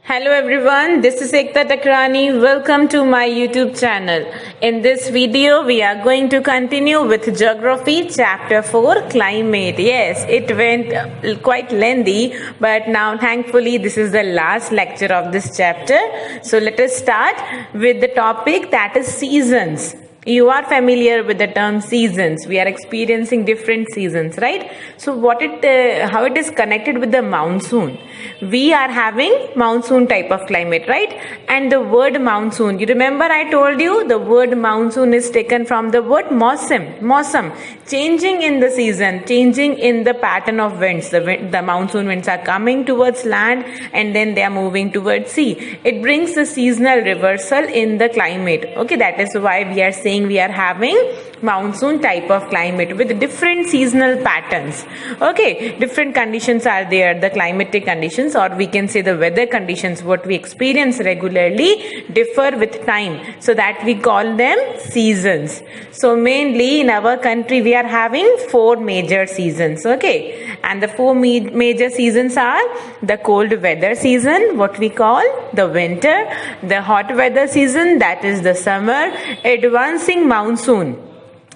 Hello everyone, this is Ekta Takrani. Welcome to my YouTube channel. In this video, we are going to continue with Geography Chapter 4 Climate. Yes, it went quite lengthy, but now thankfully this is the last lecture of this chapter. So let us start with the topic that is seasons. You are familiar with the term seasons. We are experiencing different seasons, right? So how it is connected with the monsoon. We are having monsoon type of climate, right? And the word monsoon, you remember I told you the word monsoon is taken from the word mosam, changing in the season, changing in the pattern of winds. The monsoon winds are coming towards land and then they are moving towards sea. It brings the seasonal reversal in the climate. Okay, that is why we are saying we are having monsoon type of climate with different seasonal patterns. Okay, different conditions are there, the climatic conditions, or we can say the weather conditions, what we experience regularly differ with time, so that we call them seasons. So mainly in our country we are having 4 major seasons. Okay, and the 4 major seasons are the cold weather season, what we call the winter, the hot weather season, that is the summer, advancing monsoon.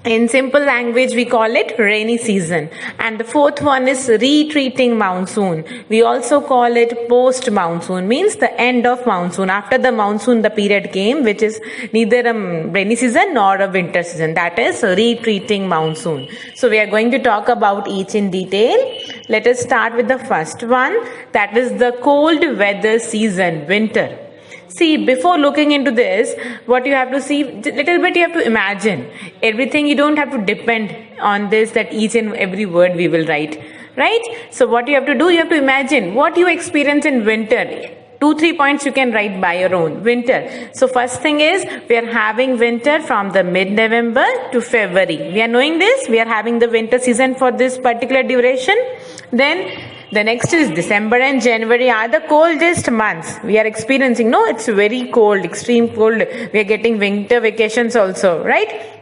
In simple language, we call it rainy season. And the 4th one is retreating monsoon. We also call it post-monsoon, means the end of monsoon. After the monsoon, the period came, which is neither a rainy season nor a winter season. That is retreating monsoon. So we are going to talk about each in detail. Let us start with the first one. That is the cold weather season, winter. See, before looking into this, what you have to see, little bit you have to imagine. Everything, you don't have to depend on this, that each and every word we will write, right? So what you have to do, you have to imagine what you experience in winter. 2-3 points you can write by your own. Winter. So first thing is, we are having winter from the mid-November to February. We are knowing this. We are having the winter season for this particular duration. Then the next is December and January are the coldest months we are experiencing. No, it's very cold, extreme cold. We are getting winter vacations also, right?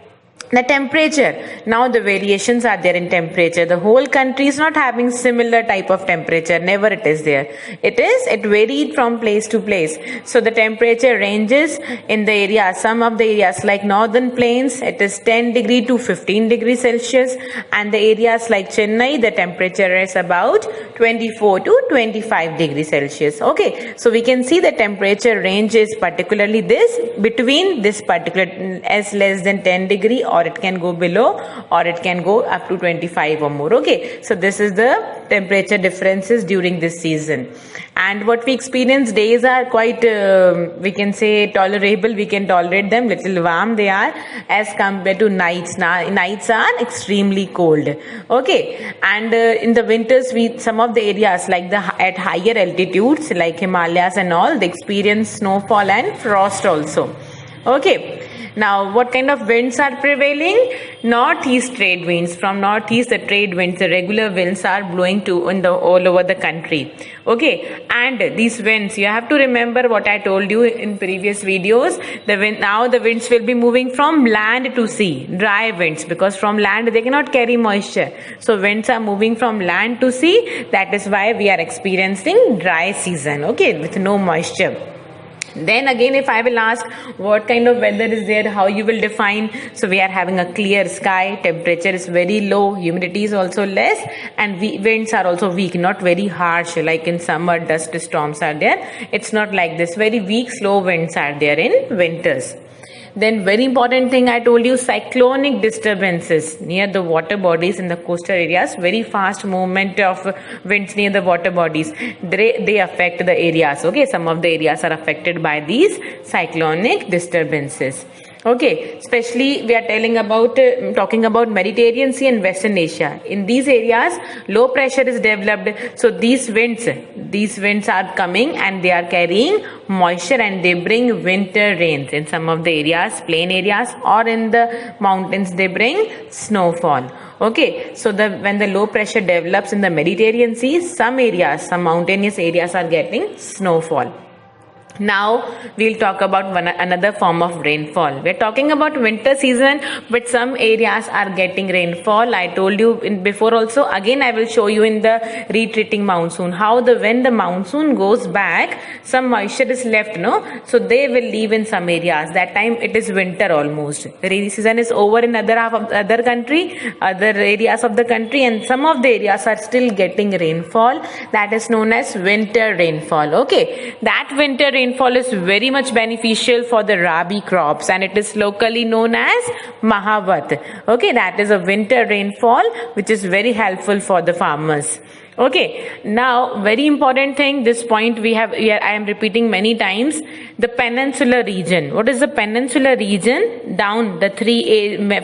The temperature, now the variations are there in temperature. The whole country is not having similar type of temperature, never it is there. It varied from place to place. So the temperature ranges in the area, some of the areas like northern plains, it is 10 degree to 15 degrees Celsius, and the areas like Chennai, the temperature is about 24 to 25 degrees Celsius. Okay, so we can see the temperature range is particularly this, between this particular as less than 10 degree, or it can go below, or it can go up to 25 or more. Okay, so this is the temperature differences during this season. And what we experience, days are quite we can say tolerable, we can tolerate them, little warm they are as compared to nights. Now nights are extremely cold. Okay, and in the winters, some of the areas like at higher altitudes like Himalayas and all, they experience snowfall and frost also. Okay, now what kind of winds are prevailing? Northeast trade winds. From northeast, the trade winds, the regular winds are blowing all over the country. Okay, and these winds, you have to remember what I told you in previous videos. Now the winds will be moving from land to sea, dry winds, because from land they cannot carry moisture. So winds are moving from land to sea. That is why we are experiencing dry season. Okay, with no moisture. Then again, if I will ask what kind of weather is there, how you will define? So we are having a clear sky, temperature is very low, humidity is also less, and winds are also weak, not very harsh like in summer dust storms are there. It's not like this. Very weak, slow winds are there in winters. Then very important thing I told you, cyclonic disturbances near the water bodies in the coastal areas, very fast movement of winds near the water bodies. They affect the areas. Okay, some of the areas are affected by these cyclonic disturbances. Okay, especially we are talking about Mediterranean Sea and Western Asia. In these areas, low pressure is developed. So these winds are coming and they are carrying moisture and they bring winter rains. In some of the areas, plain areas, or in the mountains, they bring snowfall. Okay, so when the low pressure develops in the Mediterranean Sea, some mountainous areas are getting snowfall. Now we'll talk about another form of rainfall. We're talking about winter season, but some areas are getting rainfall. I told you before also. Again, I will show you in the retreating monsoon how when the monsoon goes back, some moisture is left, no? So they will leave in some areas. That time it is winter almost. Rainy season is over in other half of other country, other areas of the country, and some of the areas are still getting rainfall. That is known as winter rainfall. Okay, that winter rainfall is very much beneficial for the rabi crops, and it is locally known as Mahavat. Okay, that is a winter rainfall which is very helpful for the farmers. Okay, now very important thing, this point I am repeating many times, the peninsular region. What is the peninsular region? Down the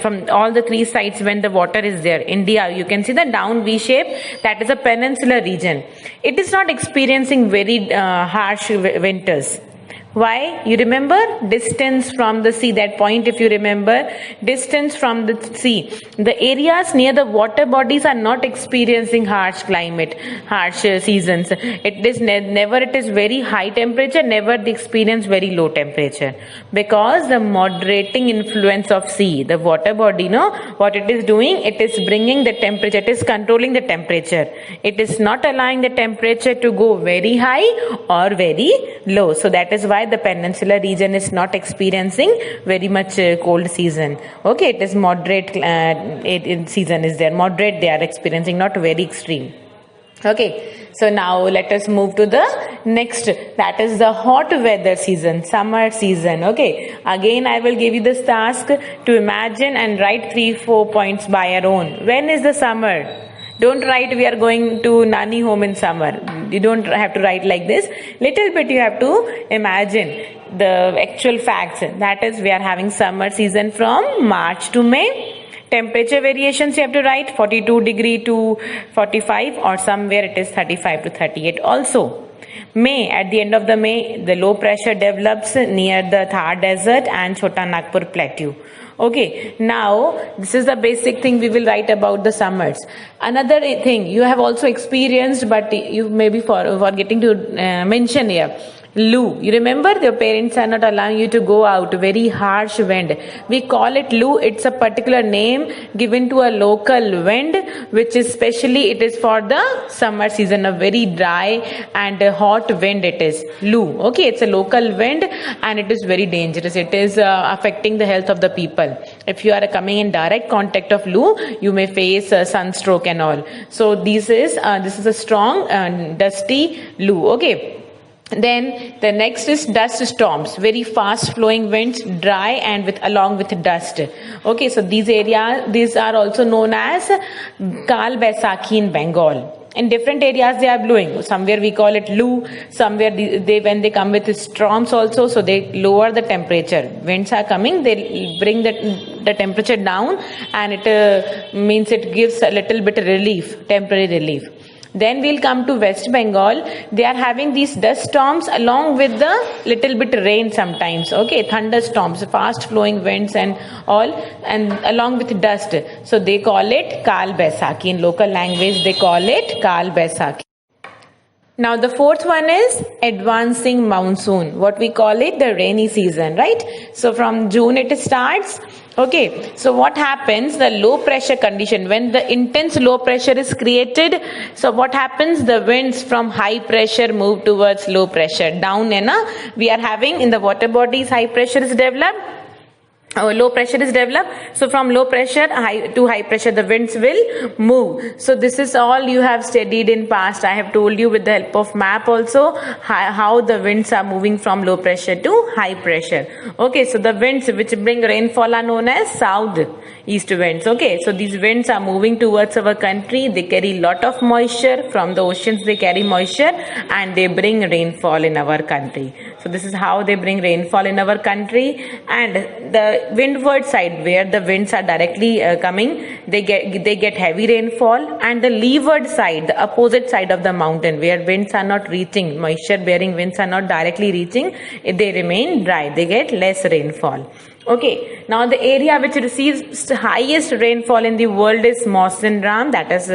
from all the three sides when the water is there. India, you can see the down V shape, that is a peninsular region. It is not experiencing very harsh winters. Why? You remember distance from the sea, that point if you remember, distance from the sea. The areas near the water bodies are not experiencing harsh climate, harsh seasons. It is never it is very high temperature, never they experience very low temperature. Because the moderating influence of sea, the water body, no, what it is doing, it is bringing the temperature, it is controlling the temperature. It is not allowing the temperature to go very high or very low. So that is why the peninsular region is not experiencing very much cold season. Okay, it is moderate season is there, moderate they are experiencing, not very extreme. Okay, so now let us move to the next, that is the hot weather season, summer season. Okay, again I will give you this task to imagine and write 3-4 points by your own. When is the summer? Don't write we are going to Nani home in summer. You don't have to write like this. Little bit you have to imagine the actual facts. That is, we are having summer season from March to May. Temperature variations you have to write 42 degree to 45, or somewhere it is 35 to 38 also. May, at the end of the May, the low pressure develops near the Thar Desert and Chota Nagpur Plateau. Okay, now this is the basic thing we will write about the summers. Another thing you have also experienced, but you may be forgetting to mention here. Lu, you remember your parents are not allowing you to go out, very harsh wind. We call it Lu. It's a particular name given to a local wind, which is specially it is for the summer season, a very dry and hot wind it is. Lu, okay, it's a local wind and it is very dangerous. It is affecting the health of the people. If you are coming in direct contact of Lu, you may face sunstroke and all. So this is a strong dusty Lu. Okay. Then the next is dust storms, very fast flowing winds, dry and along with dust. Okay, so these are also known as Kal Baisakhi in Bengal. In different areas they are blowing. Somewhere we call it Lu, somewhere they when they come with storms also, so they lower the temperature. Winds are coming, they bring the temperature down, and it means it gives a little bit relief, temporary relief. Then we'll come to West Bengal. They are having these dust storms along with the little bit rain sometimes. Okay, thunderstorms, fast flowing winds and all, and along with dust. So they call it Kal Baisakhi. In local language they call it Kal Baisakhi. Now the fourth one is advancing monsoon. What we call it, the rainy season, right? So from June it starts. Okay, so what happens, the low pressure condition, when the intense low pressure is created, so what happens, the winds from high pressure move towards low pressure. Down, we are having in the water bodies, high pressure is developed. Low pressure is developed. So from low pressure to high pressure, the winds will move. So this is all you have studied in past. I have told you with the help of map also how the winds are moving from low pressure to high pressure. Okay, so the winds which bring rainfall are known as southeast winds. Okay, so these winds are moving towards our country. They carry lot of moisture from the oceans. They carry moisture and they bring rainfall in our country. So this is how they bring rainfall in our country. And the windward side, where the winds are directly coming, they get heavy rainfall. And the leeward side, the opposite side of the mountain, where winds are not reaching, moisture bearing winds are not directly reaching, they remain dry, they get less rainfall. Okay, now the area which receives the highest rainfall in the world is Mawsynram, that is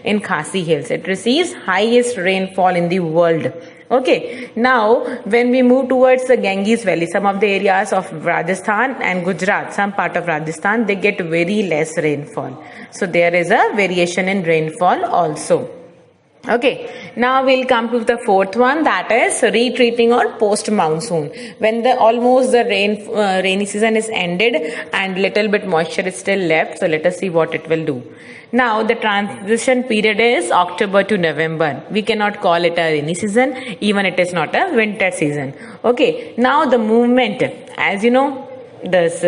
in Khasi Hills. It receives highest rainfall in the world. Okay, now when we move towards the Ganges Valley, some of the areas of Rajasthan and Gujarat, some part of Rajasthan, they get very less rainfall. So there is a variation in rainfall also. Okay, now we'll come to the fourth one, that is retreating or post monsoon. When the almost the rainy season is ended and little bit moisture is still left, so let us see what it will do. Now the transition period is October to November. We cannot call it a rainy season, even it is not a winter season. Okay, now the movement, as you know, this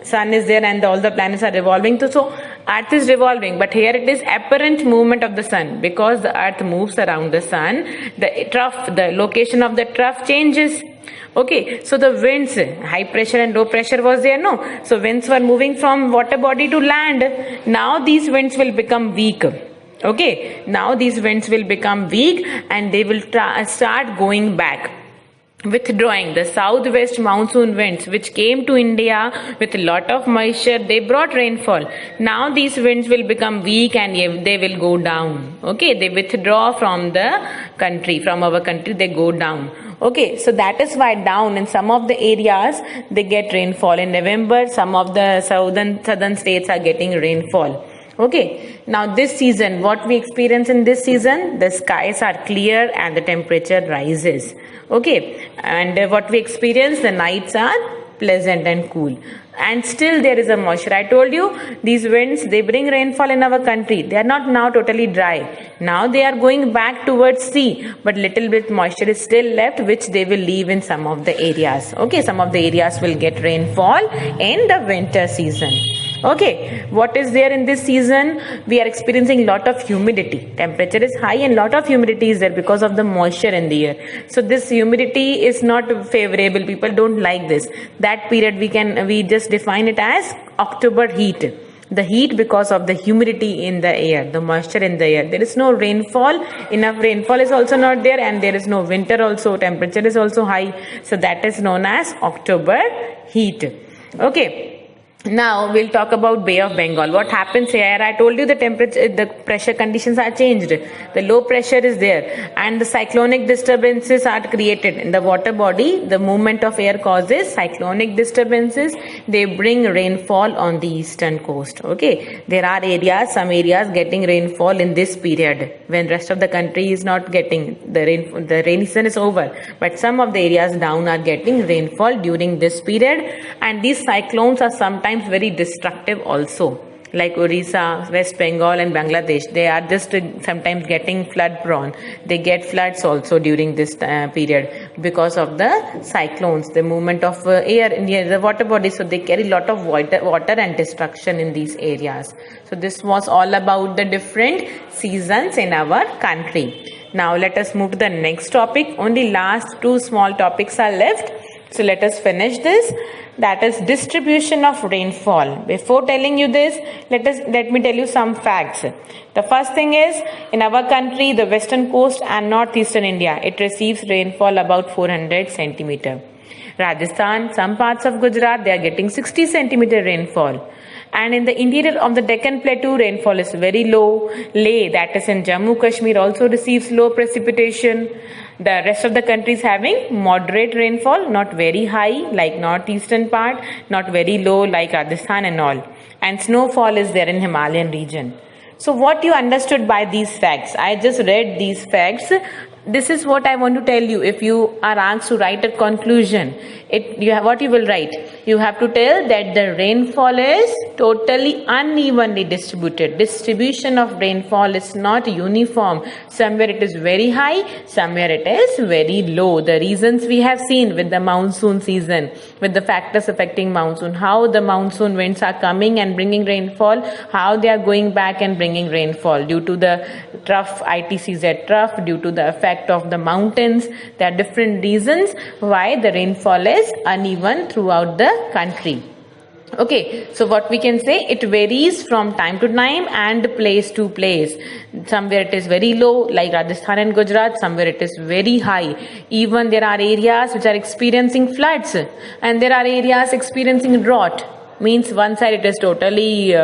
sun is there and all the planets are revolving. So earth is revolving, but here it is apparent movement of the sun, because the earth moves around the sun, the location of the trough changes. Okay, so the winds, high pressure and low pressure was there, no? So winds were moving from water body to land. Now these winds will become weak. Okay, now these winds will become weak and they will start going back, withdrawing. The southwest monsoon winds which came to India with a lot of moisture, they brought rainfall. Now these winds will become weak and they will go down. Okay, they withdraw from the country, from our country, they go down. Okay, so that is why down in some of the areas they get rainfall. In November, some of the southern states are getting rainfall. Okay, now this season, what we experience in this season, the skies are clear and the temperature rises. Okay, and what we experience, the nights are pleasant and cool, and still there is a moisture. I told you these winds, they bring rainfall in our country. They are not now totally dry. Now they are going back towards sea, but little bit moisture is still left, which they will leave in some of the areas. Okay, some of the areas will get rainfall in the winter season. Okay, what is there in this season? We are experiencing lot of humidity. Temperature is high and lot of humidity is there because of the moisture in the air. So this humidity is not favorable. People don't like this. That period we just define it as October heat. The heat because of the humidity in the air, the moisture in the air. There is no rainfall. Enough rainfall is also not there, and there is no winter also. Temperature is also high. So that is known as October heat. Okay. Now we'll talk about Bay of Bengal. What happens here? I told you the temperature, the pressure conditions are changed. The low pressure is there and the cyclonic disturbances are created in the water body. The movement of air causes cyclonic disturbances. They bring rainfall on the eastern coast. Okay, there are areas, some areas getting rainfall in this period when rest of the country is not getting the rain. The rainy season is over, but some of the areas down are getting rainfall during this period, and these cyclones are sometimes very destructive also, like Orissa, West Bengal and Bangladesh. They are just sometimes getting flood prone. They get floods also during this period because of the cyclones, the movement of air in the water body. So they carry a lot of water and destruction in these areas. So this was all about the different seasons in our country. Now let us move to the next topic. Only last two small topics are left. So let us finish this. That is distribution of rainfall. Before telling you this, let me tell you some facts. The first thing is, in our country, the western coast and northeastern India, it receives rainfall about 400 centimeter. Rajasthan, some parts of Gujarat, they are getting 60 centimeter rainfall. And in the interior of the Deccan Plateau, rainfall is very low. Leh, that is in Jammu Kashmir, also receives low precipitation. The rest of the country is having moderate rainfall, not very high like northeastern part, not very low like Rajasthan and all. And snowfall is there in Himalayan region. So what you understood by these facts? I just read these facts. This is what I want to tell you. If you are asked to write a conclusion, what you will write? You have to tell that the rainfall is totally unevenly distributed. Distribution of rainfall is not uniform. Somewhere it is very high, somewhere it is very low. The reasons we have seen with the monsoon season, with the factors affecting monsoon, how the monsoon winds are coming and bringing rainfall, how they are going back and bringing rainfall due to the trough, ITCZ trough, due to the effect of the mountains. There are different reasons why the rainfall is uneven throughout the country. Okay, so what we can say, it varies from time to time and place to place. Somewhere it is very low like Rajasthan and Gujarat, somewhere it is very high. Even there are areas which are experiencing floods and there are areas experiencing drought. means one side it is totally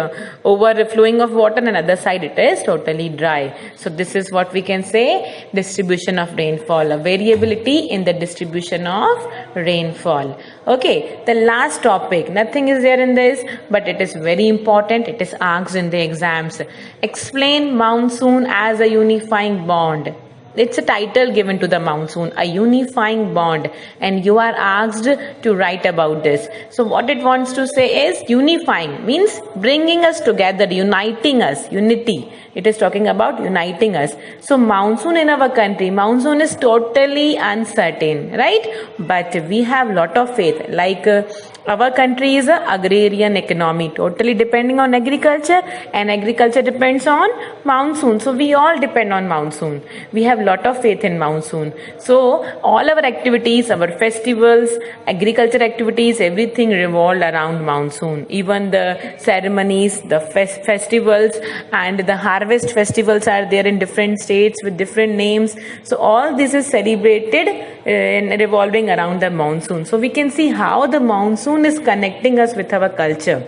overflowing of water and other side it is totally dry. So this is what we can say, distribution of rainfall, a variability in the distribution of rainfall. Okay, the last topic, nothing is there in this, but it is very important. It is asked in the exams. Explain monsoon as a unifying bond. It's a title given to the monsoon, a unifying bond, and you are asked to write about this. So what it wants to say is unifying means bringing us together, uniting us, unity. It is talking about uniting us. So monsoon in our country, monsoon is totally uncertain, right? But we have lot of faith. Like our country is a agrarian economy, totally depending on agriculture, and agriculture depends on monsoon. So we all depend on monsoon. We have lot of faith in monsoon. So all our activities, our festivals, agriculture activities, everything revolved around monsoon. Even the ceremonies, the festivals and the harvest festivals are there in different states with different names. So all this is celebrated in revolving around the monsoon. So we can see how the monsoon is connecting us with our culture.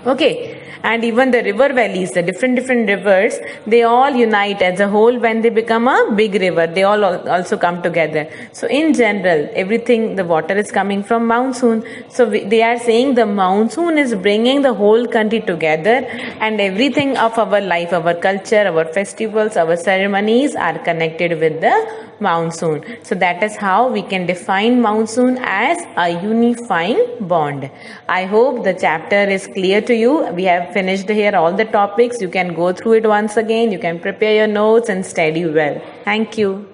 Okay. And even the river valleys, the different rivers, they all unite as a whole when they become a big river. They all also come together. So in general, everything, the water is coming from monsoon. So they are saying the monsoon is bringing the whole country together, and everything of our life, our culture, our festivals, our ceremonies are connected with the monsoon. So that is how we can define monsoon as a unifying bond. I hope the chapter is clear to you. We have finished here all the topics. You can go through it once again. You can prepare your notes and study well. Thank you.